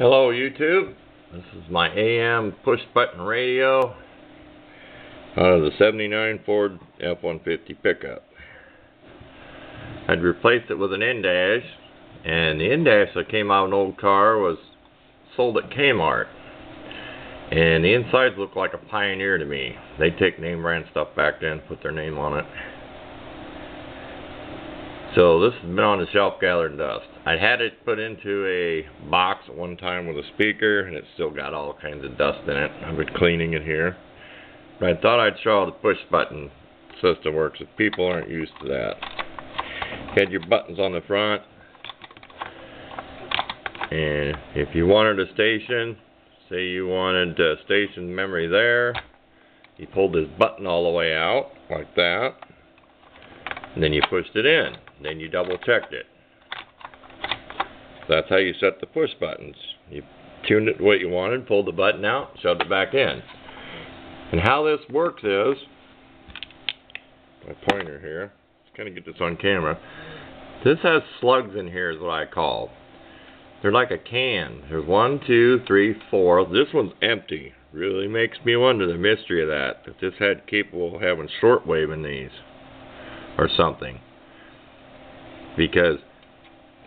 Hello YouTube, this is my AM push button radio out of the '79 Ford F-150 pickup. I'd replaced it with an in-dash, and the in-dash that came out of an old car was sold at Kmart, and the insides look like a Pioneer to me. They take name brand stuff back then, put their name on it. So this has been on the shelf gathering dust. I had it put into a box at one time with a speaker, and it's still got all kinds of dust in it. I've been cleaning it here. But I thought I'd show how the push button system works if people aren't used to that. You had your buttons on the front, and if you wanted a station, say you wanted station memory there, you pulled this button all the way out like that, and then you pushed it in. Then you double checked it. That's how you set the push buttons. You tuned it to what you wanted, pulled the button out, shoved it back in. And how this works is, my pointer here, let's kind of get this on camera. This has slugs in here is what I call. They're like a can. There's 1, 2, 3, 4. This one's empty. Really makes me wonder the mystery of that. If this had capable of having shortwave in these or something. Because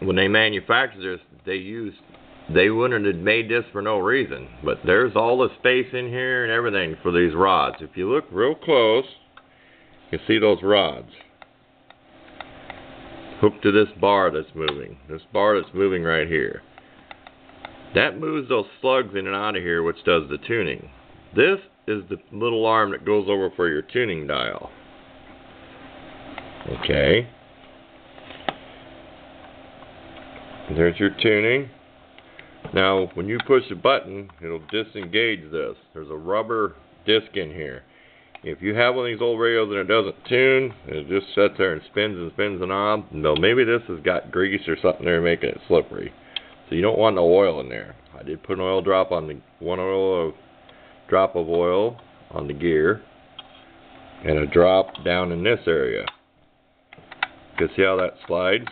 when they manufactured this, they wouldn't have made this for no reason. But there's all the space in here and everything for these rods. If you look real close, you can see those rods hooked to this bar that's moving. This bar that's moving right here. That moves those slugs in and out of here, which does the tuning. This is the little arm that goes over for your tuning dial. Okay. There's your tuning. Now, when you push a button, it'll disengage this. There's a rubber disc in here. If you have one of these old radios and it doesn't tune, it just sits there and spins the knob. No, maybe this has got grease or something there making it slippery. So you don't want no oil in there. I did put an oil drop on the drop of oil on the gear, and a drop down in this area. You can see how that slides.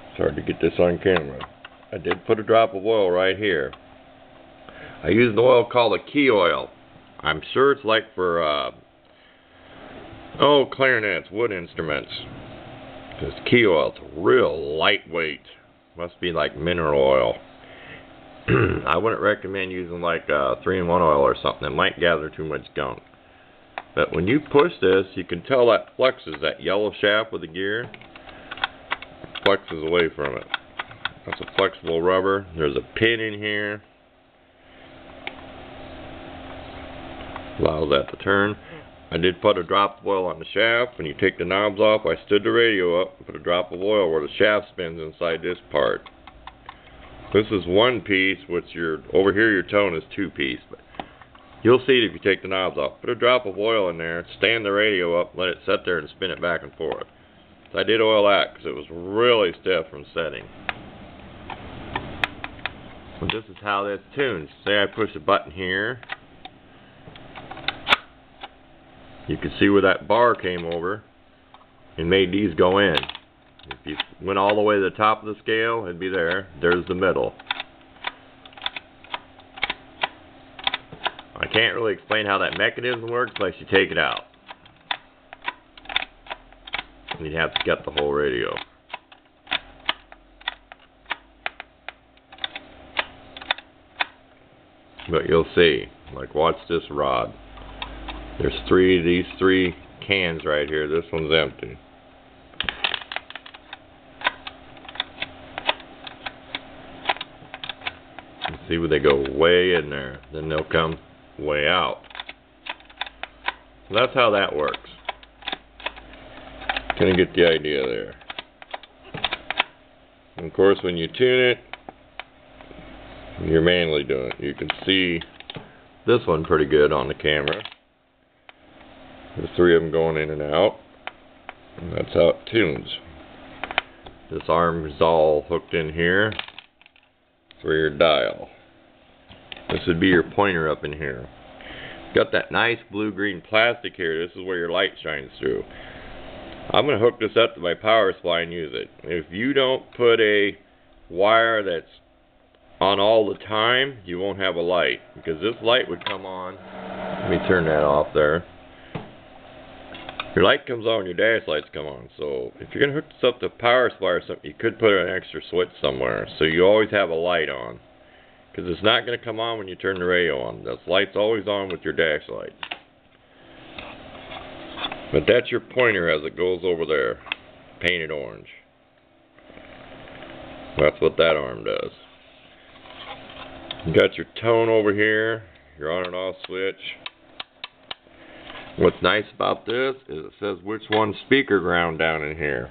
It's hard to get this on camera. I did put a drop of oil right here. I used an oil called a key oil. I'm sure it's like for clarinets, wood instruments. This key oil, it's real lightweight. Must be like mineral oil. I wouldn't recommend using like 3-in-1 oil or something. It might gather too much gunk. But when you push this, you can tell that flexes, that yellow shaft with the gear flexes away from it. That's a flexible rubber. There's a pin in here. Allows that to turn. I did put a drop of oil on the shaft. When you take the knobs off, I stood the radio up and put a drop of oil where the shaft spins inside this part. This is one piece, which over here your tone is 2-piece. But you'll see it if you take the knobs off. Put a drop of oil in there, stand the radio up, let it sit there and spin it back and forth. So I did oil that because it was really stiff from setting. So this is how this tunes. Say I push a button here. You can see where that bar came over and made these go in. If you went all the way to the top of the scale, it'd be there. There's the middle. I can't really explain how that mechanism works unless you take it out. And you'd have to get the whole radio. But you'll see. Like, watch this rod. There's these three cans right here. This one's empty. You see where they go way in there. Then they'll come way out. So that's how that works. Kind of get the idea there. And of course, when you tune it, you're manually doing it. You can see this one pretty good on the camera. There's 3 of them going in and out. And that's how it tunes. This arm is all hooked in here for your dial. This would be your pointer up in here. Got that nice blue-green plastic here. This is where your light shines through. I'm going to hook this up to my power supply and use it. If you don't put a wire that's on all the time, you won't have a light, because this light would come on. Let me turn that off there. Your light comes on, your dash lights come on. So if you're going to hook this up to power supply or something, you could put an extra switch somewhere, so you always have a light on. Because it's not going to come on when you turn the radio on. This light's always on with your dash light. But that's your pointer as it goes over there, painted orange. That's what that arm does. You got your tone over here, your on and off switch. What's nice about this is it says which one speaker ground down in here.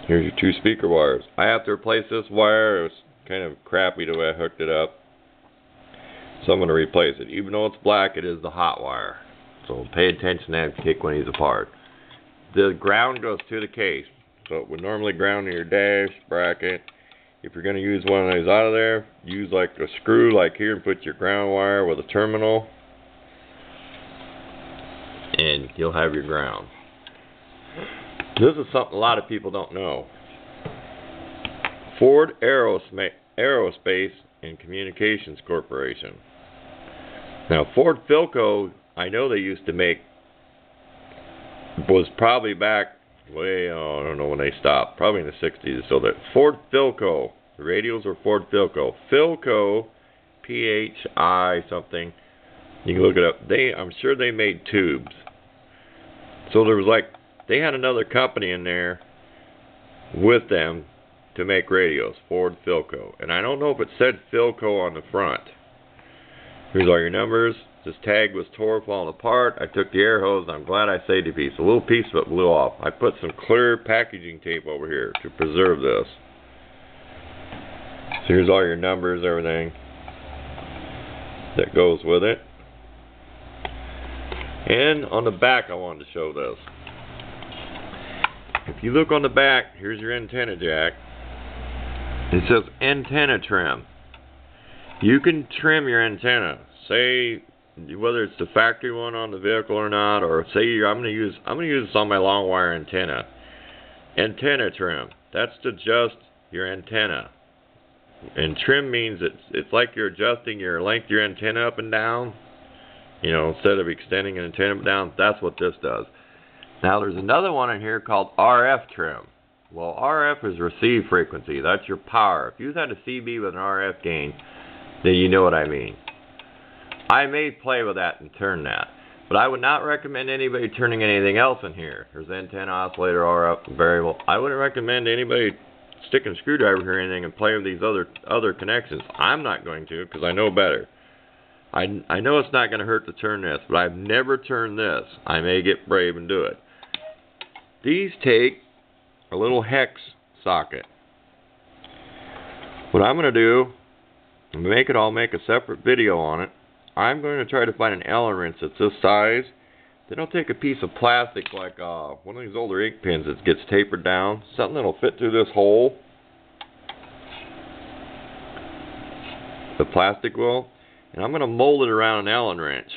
Here's your 2 speaker wires. I have to replace this wire. It was kind of crappy the way I hooked it up, so I'm going to replace it. Even though it's black, it is the hot wire, so pay attention to that and kick one of these apart. The ground goes to the case, so it would normally ground in your dash bracket. If you're going to use one of these out of there, use like a screw like here and put your ground wire with a terminal, and you'll have your ground. This is something a lot of people don't know. FORD Aerospace and Communications Corporation. Now, Ford Philco, I know they used to make, was probably back way, I don't know when they stopped, probably in the 60s. So that Ford Philco, the radios were Ford Philco. Philco, P-H-I something, you can look it up. I'm sure they made tubes. So there was like, they had another company in there with them to make radios, Ford Philco. And I don't know if it said Philco on the front. Here's all your numbers. This tag was tore, falling apart. I took the air hose, and I'm glad I saved a piece. A little piece of it blew off. I put some clear packaging tape over here to preserve this. So here's all your numbers, everything that goes with it. And on the back, I wanted to show this. If you look on the back, here's your antenna jack. It says antenna trim. You can trim your antenna. Say whether it's the factory one on the vehicle or not, or say I'm going to use this on my long wire antenna. Antenna trim. That's to adjust your antenna. And trim means it's like you're adjusting your length of your antenna up and down. You know, instead of extending an antenna up and down, that's what this does. Now there's another one in here called RF trim. Well, RF is receive frequency. That's your power. If you had a CB with an RF gain, then you know what I mean. I may play with that and turn that, but I would not recommend anybody turning anything else in here. There's antenna, oscillator, RF, variable. I wouldn't recommend anybody sticking a screwdriver here or anything and play with these other connections. I'm not going to, because I know better. I know it's not going to hurt to turn this, but I've never turned this. I may get brave and do it. These take a little hex socket. What I'm going to do, I'll make a separate video on it. I'm going to try to find an Allen wrench that's this size. Then I'll take a piece of plastic like one of these older ink pens that gets tapered down. Something that'll fit through this hole. The plastic will. And I'm going to mold it around an Allen wrench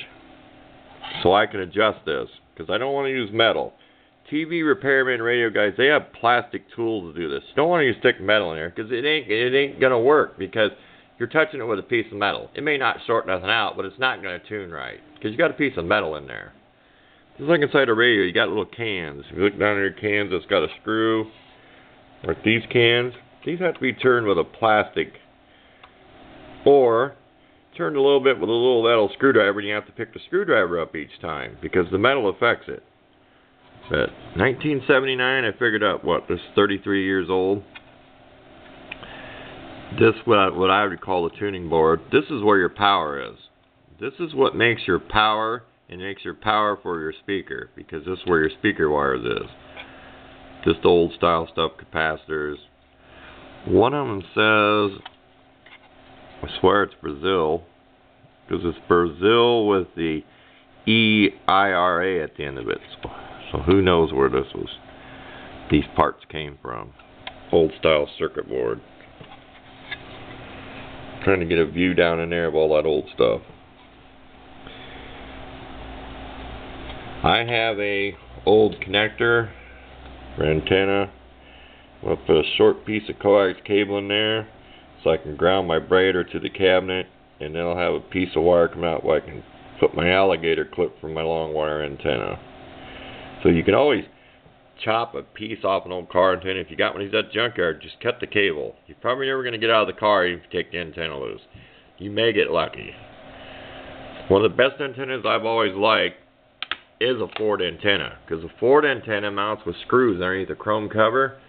so I can adjust this, because I don't want to use metal. TV repairmen, radio guys, they have plastic tools to do this. You don't want to use stick metal in there, because it ain't going to work, because you're touching it with a piece of metal. It may not short nothing out, but it's not going to tune right, because you got a piece of metal in there. Just like inside a radio, you got little cans. If you look down at your cans, it's got a screw. Like these cans, these have to be turned with a plastic, or turned a little bit with a little metal screwdriver, and you have to pick the screwdriver up each time, because the metal affects it. But 1979, I figured out this is 33 years old. This what I would call the tuning board. This is where your power is. This is what makes your power, and makes your power for your speaker, because this is where your speaker wires is. Just old style stuff, capacitors. One of them says, I swear it's Brazil, because it's Brazil with the EIRA at the end of it. So who knows where these parts came from. Old style circuit board. Trying to get a view down in there of all that old stuff. I have a old connector for antenna. I'm going to put a short piece of coax cable in there. so I can ground my braider to the cabinet, and then I'll have a piece of wire come out where I can put my alligator clip from my long wire antenna. So you can always chop a piece off an old car antenna. If you got one of these at the junkyard, just cut the cable. You're probably never going to get out of the car if you take the antenna loose. You may get lucky. One of the best antennas I've always liked is a FORD antenna, because the FORD antenna mounts with screws underneath the chrome cover,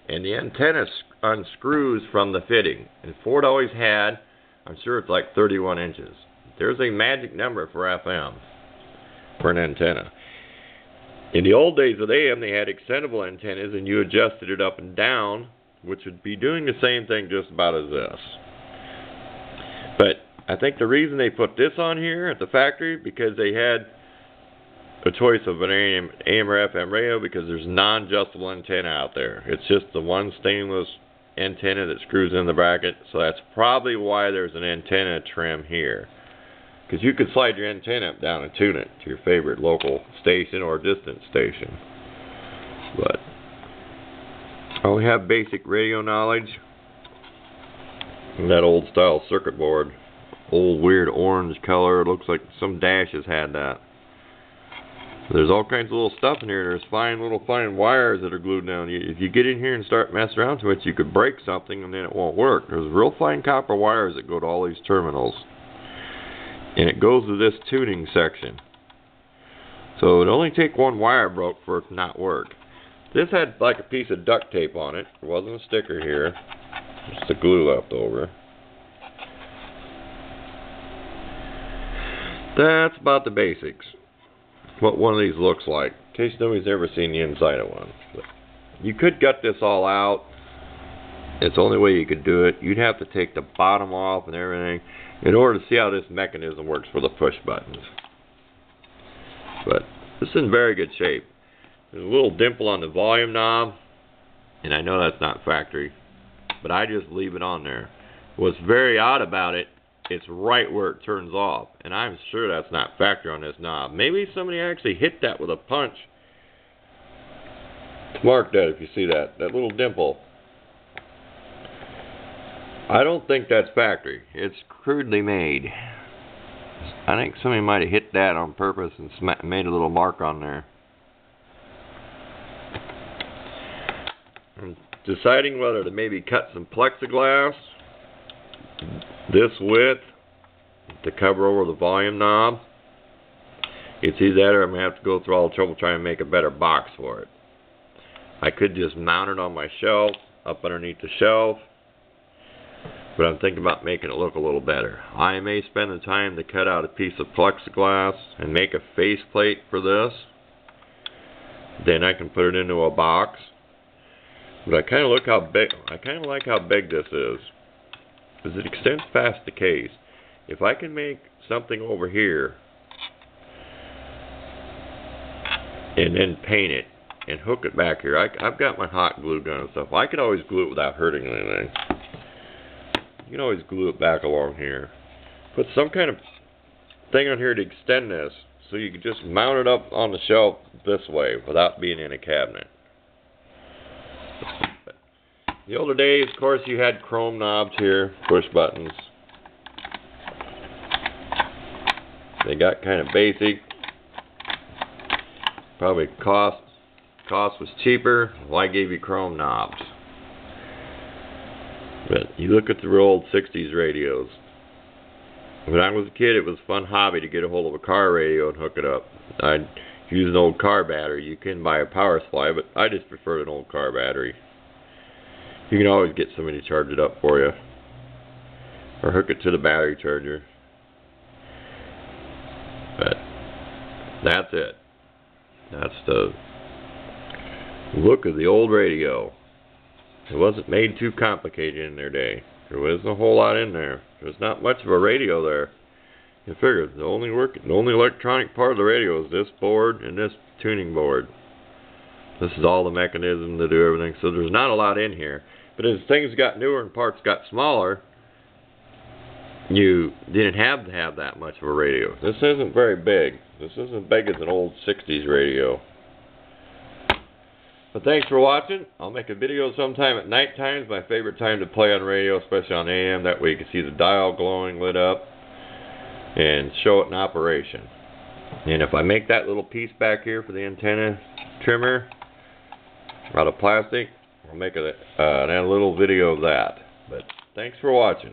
and the antenna unscrews from the fitting. And FORD always had, I'm sure it's like 31 inches. There's a magic number for FM for an antenna. In the old days of AM, they had extendable antennas, and you adjusted it up and down, which would be doing the same thing just about as this. But I think the reason they put this on here at the factory, because they had a choice of an AM or FM radio, because there's non-adjustable antenna out there. It's just the one stainless antenna that screws in the bracket, so that's probably why there's an antenna trim here. Because you could slide your antenna up, down, and tune it to your favorite local station or distant station. But I only have basic radio knowledge. And that old style circuit board, old weird orange color, it looks like some dashes had that. There's all kinds of little stuff in here. There's fine wires that are glued down. If you get in here and start messing around to it, you could break something and then it won't work. There's real fine copper wires that go to all these terminals. And it goes to this tuning section. So it only take one wire broke for it to not work. This had like a piece of duct tape on it. There wasn't a sticker here. Just the glue left over. That's about the basics. What one of these looks like, in case nobody's ever seen the inside of one. But you could gut this all out. It's the only way you could do it. You'd have to take the bottom off and everything in order to see how this mechanism works for the push buttons. But this is in very good shape. There's a little dimple on the volume knob, and I know that's not factory, but I just leave it on there. What's very odd about it, it's right where it turns off, and I'm sure that's not factory on this knob. Maybe somebody actually hit that with a punch. Mark that if you see that little dimple. I don't think that's factory. It's crudely made. I think somebody might have hit that on purpose and made a little mark on there. I'm deciding whether to maybe cut some plexiglass this width to cover over the volume knob. It's either that or I'm going to have to go through all the trouble trying to make a better box for it. I could just mount it on my shelf, up underneath the shelf, but I'm thinking about making it look a little better. I may spend the time to cut out a piece of plexiglass and make a faceplate for this. Then I can put it into a box. But I kind of like how big this is, because it extends past the case. If I can make something over here and then paint it and hook it back here, I've got my hot glue gun and stuff. I can always glue it without hurting anything. You can always glue it back along here. Put some kind of thing on here to extend this, so you can just mount it up on the shelf this way without being in a cabinet. But the older days, of course, you had chrome knobs here, push buttons. They got kind of basic. Probably cost was cheaper. Why gave you chrome knobs? But you look at the real old 60s radios. When I was a kid, it was a fun hobby to get a hold of a car radio and hook it up. I'd use an old car battery. You can buy a power supply, but I just preferred an old car battery. You can always get somebody to charge it up for you, or hook it to the battery charger. But that's it. That's the look of the old radio. It wasn't made too complicated in their day. There wasn't a whole lot in there. There's not much of a radio there. You figure the only electronic part of the radio is this board and this tuning board. This is all the mechanism to do everything. So there's not a lot in here. But as things got newer and parts got smaller, you didn't have to have that much of a radio. This isn't very big. This isn't big as an old 60s radio. But thanks for watching. I'll make a video sometime at night time. It's my favorite time to play on radio, especially on AM. That way you can see the dial glowing lit up and show it in operation. And if I make that little piece back here for the antenna trimmer out of plastic, I'll make a little video of that. But thanks for watching.